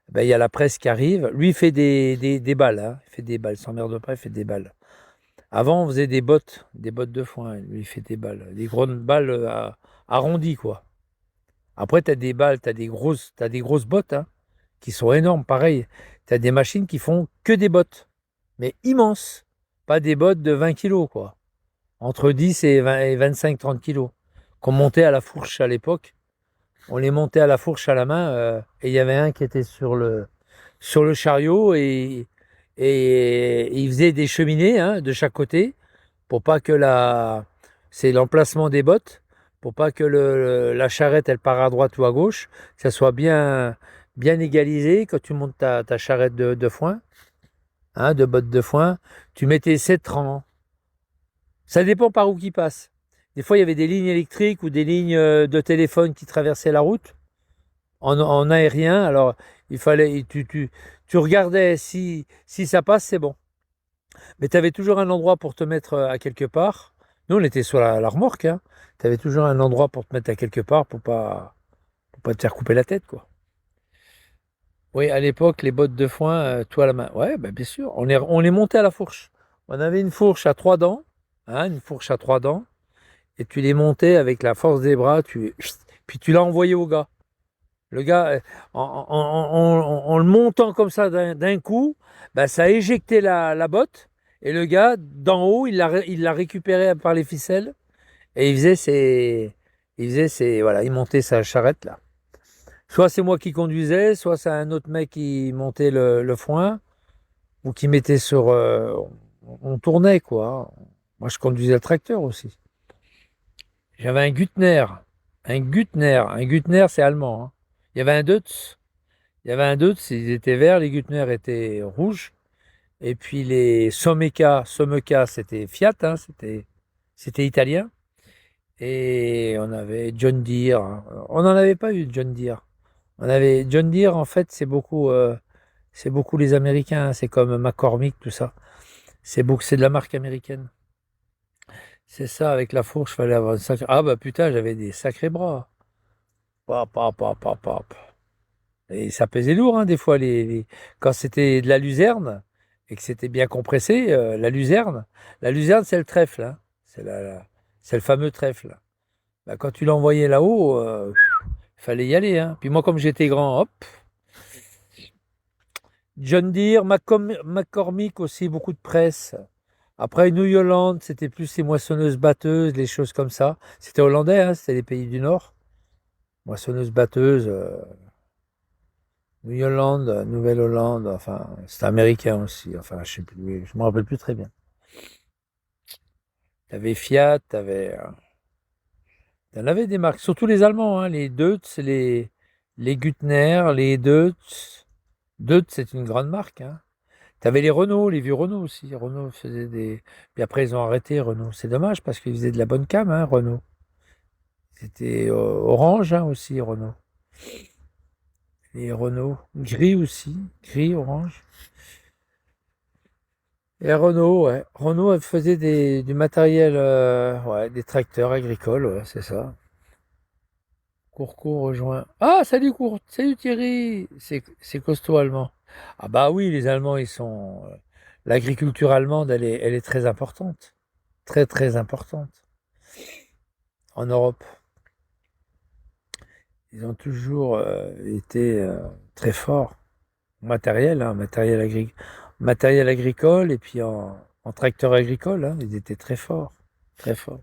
Ben, il y a la presse qui arrive. Lui, il fait des balles. Hein. Il fait des balles. Il s'emmerde pas, il fait des balles. Avant, on faisait des bottes de foin. Lui, il fait des balles. Des grandes balles arrondies, quoi. Après, tu as des balles, t'as des grosses bottes, hein, qui sont énormes. Pareil, tu as des machines qui font que des bottes, mais immenses. Pas des bottes de 20 kilos, quoi. Entre 10 et 20 et 25-30 kilos. Qu'on montait à la fourche à l'époque. On les montait à la fourche à la main, et il y avait un qui était sur le chariot et il faisait des cheminées, hein, de chaque côté pour pas que la. C'est l'emplacement des bottes, pour pas que la charrette elle part à droite ou à gauche, que ça soit bien égalisé quand tu montes ta charrette de foin, hein, de bottes de foin. Tu mettais 7 rangs. Ça dépend par où qui passe. Des fois, il y avait des lignes électriques ou des lignes de téléphone qui traversaient la route en aérien. Alors, il fallait, tu regardais si ça passe, c'est bon. Mais tu avais toujours un endroit pour te mettre à quelque part. Nous, on était sur la remorque. Hein. Tu avais toujours un endroit pour te mettre à quelque part pour pas te faire couper la tête, quoi. Oui, à l'époque, les bottes de foin, tout à la main. Ouais, bah, bien sûr. On les montait à la fourche. On avait une fourche à 3 dents. Hein, une fourche à 3 dents. Et tu les montais avec la force des bras. Puis tu l'as envoyé au gars. Le gars, en le montant comme ça d'un coup, bah, ça a éjecté la botte. Et le gars, d'en haut, il l'a récupéré par les ficelles. Et voilà, il montait sa charrette là. Soit c'est moi qui conduisais, soit c'est un autre mec qui montait le foin, ou qui mettait sur. On tournait quoi. Moi, je conduisais le tracteur aussi. J'avais un Güttner. Un Güttner, c'est allemand. Hein. Il y avait un Deutz. Il y avait un Deutz, ils étaient verts, les Güttner étaient rouges. Et puis les Someca, c'était Fiat, hein, c'était italien. Et on avait John Deere. Hein. On n'en avait pas eu de John Deere. On avait John Deere, en fait, c'est beaucoup les Américains. Hein. C'est comme McCormick, tout ça. C'est de la marque américaine. C'est ça, avec la fourche, fallait avoir une sacrée. Ah bah putain, j'avais des sacrés bras. Pap, pap, pap, pap, pap. Et ça pesait lourd, hein, des fois, quand c'était de la luzerne et que c'était bien compressé, la luzerne, c'est le trèfle, hein. C'est le fameux trèfle. Bah, quand tu l'envoyais là-haut, il fallait y aller. Hein. Puis moi, comme j'étais grand, hop. John Deere, McCormick aussi, beaucoup de presse. Après, New Holland, c'était plus les moissonneuses-batteuses, les choses comme ça. C'était hollandais, hein, c'était les pays du Nord. Moissonneuses-batteuses, New Holland, Nouvelle-Hollande, enfin, c'était américain aussi. Enfin, je sais plus, je me rappelle plus très bien. T'avais Fiat, t'en avais des marques, surtout les Allemands, hein, les Deutz, les Güttner, les Deutz. Deutz, c'est une grande marque, hein. T'avais les Renault, les vieux Renault aussi. Renault faisait des. Puis après, ils ont arrêté Renault. C'est dommage parce qu'ils faisaient de la bonne cam, hein, Renault. C'était orange, hein, aussi, Renault. Les Renault. Gris aussi. Gris, orange. Et Renault, ouais. Renault, elle faisait du matériel, ouais, des tracteurs agricoles, ouais, c'est ça. Courco rejoint. Ah, salut salut Thierry. C'est costaud allemand. Ah bah oui, les Allemands, ils sont. L'agriculture allemande, elle est très importante. Très très importante. En Europe, ils ont toujours été très forts en matériel, hein, matériel agricole et puis en tracteur agricole, hein, ils étaient très forts, très forts.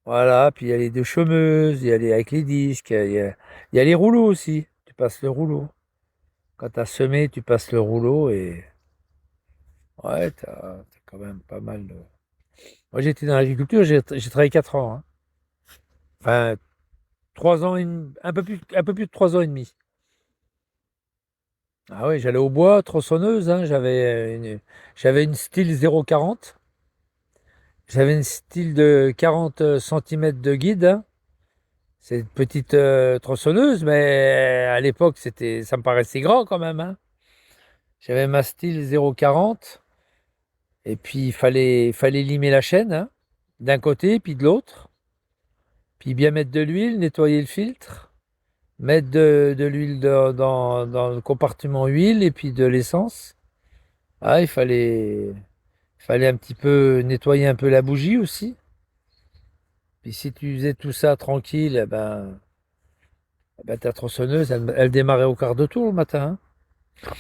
Voilà, puis il y a les deux chômeuses, il y a avec les disques, il y a les rouleaux aussi. Tu passes le rouleau. Quand tu as semé, tu passes le rouleau et ouais, t'as quand même pas mal de. Moi, j'étais dans l'agriculture, j'ai travaillé 4 ans. Hein. Enfin, 3 ans, un peu plus de 3 ans et demi. Ah oui, j'allais au bois, tronçonneuse, hein, j'avais une style 0,40. J'avais une style de 40 centimètres de guide. Hein. cette petite tronçonneuse, mais à l'époque, ça me paraissait grand quand même, hein. J'avais ma style 0,40 et puis il fallait limer la chaîne, hein, d'un côté puis de l'autre, puis bien mettre de l'huile, nettoyer le filtre, mettre de l'huile dans le compartiment huile et puis de l'essence. Ah, il fallait un petit peu nettoyer un peu la bougie aussi. Puis si tu faisais tout ça tranquille, eh ben, ta tronçonneuse, elle démarrait au quart de tour le matin, hein.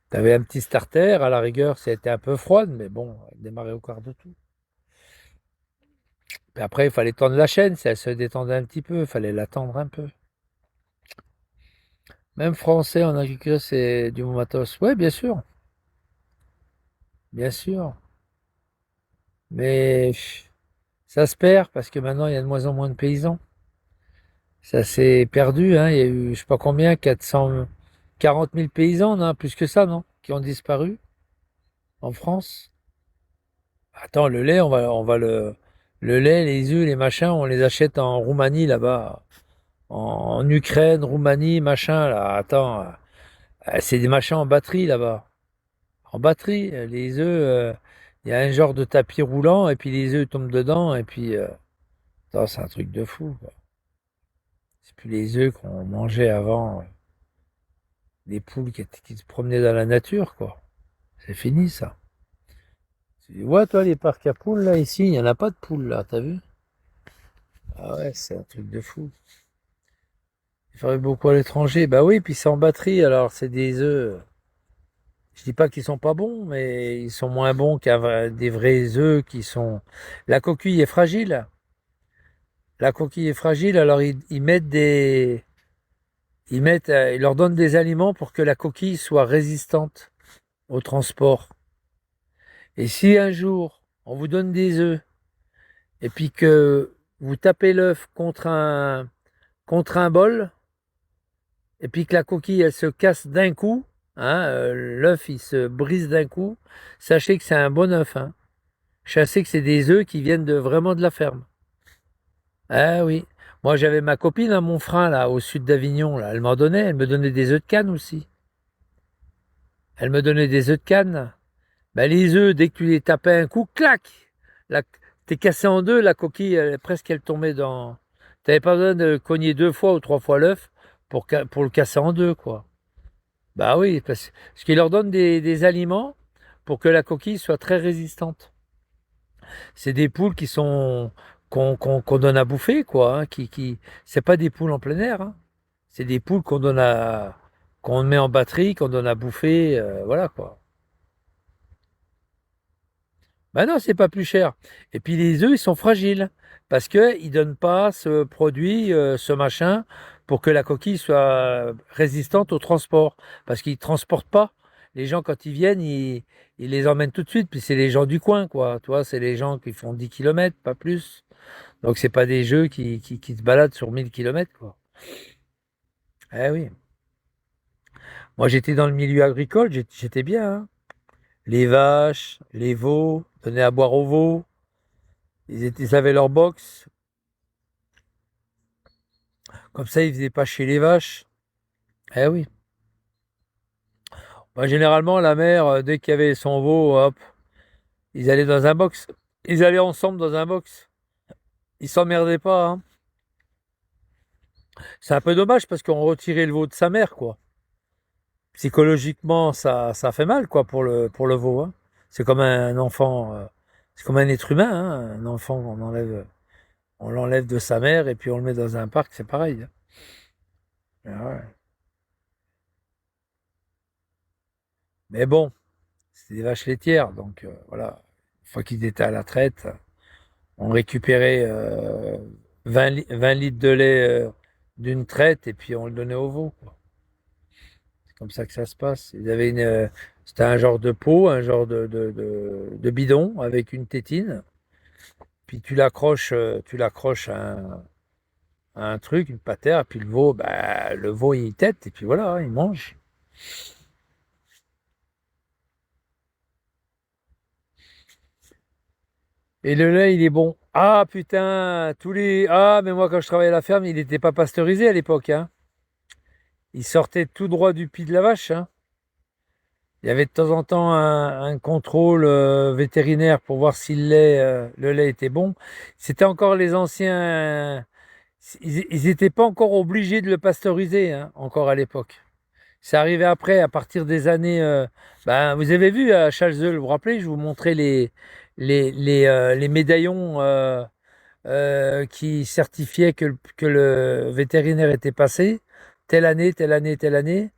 T'avais un petit starter, à la rigueur, c'était un peu froide, mais bon, elle démarrait au quart de tour. Puis après, il fallait tendre la chaîne, si elle se détendait un petit peu, il fallait la tendre un peu. Même français en agriculture, c'est du bon matos. Ouais, bien sûr, bien sûr. Mais ça se perd parce que maintenant, il y a de moins en moins de paysans. Ça s'est perdu, hein. Il y a eu, je sais pas combien, 440 000 paysans, non, plus que ça, non, qui ont disparu en France. Attends, le lait, le lait, les œufs, les machins, on les achète en Roumanie là-bas, en Ukraine, Roumanie, machin là. Attends, c'est des machins en batterie là-bas, en batterie. Les œufs, il y a un genre de tapis roulant et puis les œufs tombent dedans et puis, attends, c'est un truc de fou, quoi. C'est plus les œufs qu'on mangeait avant, les poules qui se promenaient dans la nature, quoi. C'est fini ça. Tu vois, toi, les parcs à poules là, ici, il n'y en a pas de poules là, t'as vu? Ah ouais, c'est un truc de fou. Il faudrait beaucoup à l'étranger. Bah oui, puis c'est en batterie, alors c'est des œufs. Je dis pas qu'ils sont pas bons, mais ils sont moins bons des vrais œufs qui sont. La coquille est fragile. La coquille est fragile, alors ils leur donnent des aliments pour que la coquille soit résistante au transport. Et si un jour on vous donne des œufs et puis que vous tapez l'œuf contre un bol, et puis que la coquille elle se casse d'un coup, hein, l'œuf il se brise d'un coup, sachez que c'est un bon œuf, hein. Sachez que c'est des œufs qui viennent vraiment de la ferme. Ah oui. Moi j'avais ma copine à Montfrin là, au sud d'Avignon là, elle me donnait des œufs de canne aussi. Elle me donnait des œufs de canne. Ben, les œufs, dès que tu les tapais un coup, clac, la, t'es cassé en deux, la coquille presque elle tombait dans. T'avais pas besoin de cogner deux fois ou trois fois l'œuf pour le casser en deux, quoi. Bah oui, parce qu'il leur donne des aliments pour que la coquille soit très résistante. C'est des poules qu'on donne à bouffer, quoi, hein, c'est pas des poules en plein air, hein. C'est des poules qu'on met en batterie, qu'on donne à bouffer, voilà quoi. Bah non, c'est pas plus cher. Et puis les œufs, ils sont fragiles parce que ils donnent pas ce produit, ce machin, pour que la coquille soit résistante au transport. Parce qu'ils transportent pas. Les gens, quand ils viennent, ils les emmènent tout de suite. Puis c'est les gens du coin, quoi. Tu vois, c'est les gens qui font 10 kilomètres, pas plus. Donc c'est pas des jeux qui se baladent sur 1000 kilomètres, quoi. Eh oui. Moi, j'étais dans le milieu agricole, j'étais bien, hein. Les vaches, les veaux, donner à boire aux veaux. Ils avaient leur box. Comme ça, ils faisaient pas chez les vaches. Eh oui. Bah, généralement, la mère, dès qu'il y avait son veau, hop, ils allaient dans un box. Ils allaient ensemble dans un box. Ils s'emmerdaient pas, hein. C'est un peu dommage parce qu'on retirait le veau de sa mère, quoi. Psychologiquement, ça fait mal, quoi, pour le veau, hein. C'est comme un enfant, c'est comme un être humain, hein. Un enfant, on l'enlève de sa mère et puis on le met dans un parc, c'est pareil, hein. Ah ouais. Mais bon, c'est des vaches laitières, donc voilà. Une fois qu'ils étaient à la traite, on récupérait 20 litres de lait d'une traite et puis on le donnait au veau, quoi. C'est comme ça que ça se passe. C'était un genre de pot, un genre de bidon avec une tétine. Puis tu l'accroches à un truc, une patère, et puis le veau il tète et puis voilà, hein, il mange. Et le lait, il est bon. Ah putain, Ah, mais moi quand je travaillais à la ferme, il n'était pas pasteurisé à l'époque, hein. Il sortait tout droit du pied de la vache, hein. Il y avait de temps en temps un contrôle vétérinaire pour voir si le lait était bon. C'était encore les anciens. Ils n'étaient pas encore obligés de le pasteuriser, hein, encore à l'époque. C'est arrivé après, à partir des années. Ben, vous avez vu à Chalzeul, vous vous rappelez, je vous montrais les médaillons qui certifiaient que le vétérinaire était passé. Telle année, telle année, telle année.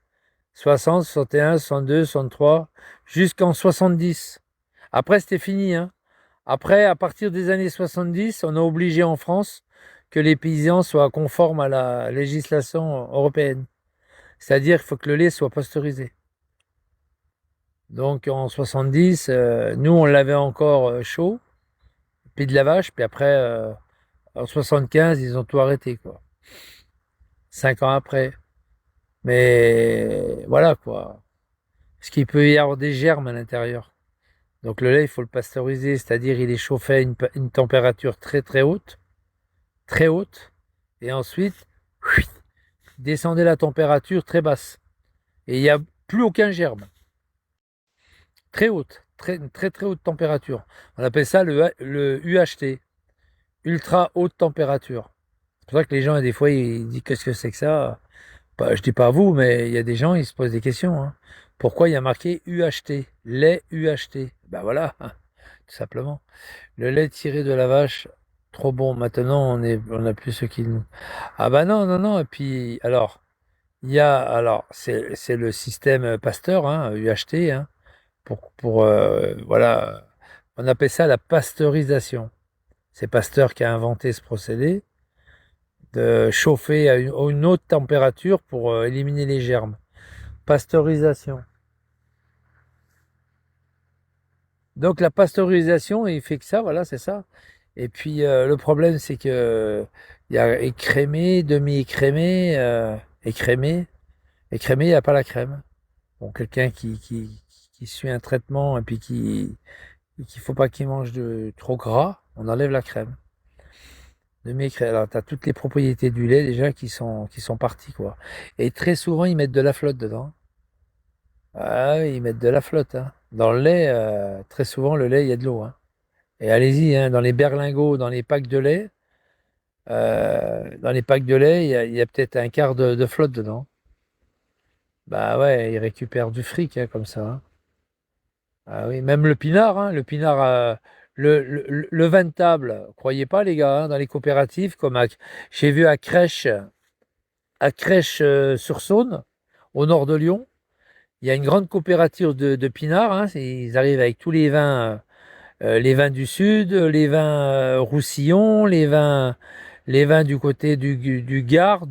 60, 61, 62, 63, jusqu'en 70. Après, c'était fini, hein. Après, à partir des années 70, on a obligé en France que les paysans soient conformes à la législation européenne. C'est-à-dire qu'il faut que le lait soit pasteurisé. Donc en 70, nous, on l'avait encore chaud, pied de la vache, puis après, en 75, ils ont tout arrêté, quoi. 5 ans après. Mais voilà, quoi. Parce qu'il peut y avoir des germes à l'intérieur. Donc le lait, il faut le pasteuriser, c'est-à-dire il est chauffé à une température très très haute, et ensuite, descendez la température très basse. Et il n'y a plus aucun germe. Très haute, très haute température. On appelle ça le UHT, ultra haute température. C'est pour ça que les gens, des fois, ils disent qu'est-ce que c'est que ça? Bah, je dis pas à vous, mais il y a des gens, ils se posent des questions, hein. Pourquoi il y a marqué UHT, lait UHT? Ben voilà, tout simplement. Le lait tiré de la vache, trop bon. Maintenant, on n'a plus ce qu'il nous. Ah bah non, non, non. Et puis, alors, c'est le système Pasteur, hein, UHT, hein, voilà, on appelle ça la pasteurisation. C'est Pasteur qui a inventé ce procédé de chauffer à une haute température pour éliminer les germes. Pasteurisation. Donc la pasteurisation, il fait que ça, voilà, c'est ça. Et puis le problème, c'est que il y a écrémé, demi-écrémé, écrémé. Écrémé, il n'y a pas la crème. Bon, quelqu'un qui suit un traitement et puis qu'il faut pas qu'il mange de trop gras, on enlève la crème. Demi-écrémé. Alors, tu as toutes les propriétés du lait déjà qui sont parties, quoi. Et très souvent, ils mettent de la flotte dedans. Ah oui, ils mettent de la flotte, hein. Dans le lait, très souvent, le lait, il y a de l'eau, hein. Et allez-y, hein, dans les berlingots, dans les packs de lait, il y a peut-être un quart de flotte dedans. Bah ouais, ils récupèrent du fric, hein, comme ça, hein. Ah oui, même le pinard, hein, le vin de table, croyez pas les gars, hein, dans les coopératives, j'ai vu à Crèche, sur Saône, au nord de Lyon, il y a une grande coopérative de pinard, hein, ils arrivent avec tous les vins du sud, les vins roussillons, les vins du côté du Gard,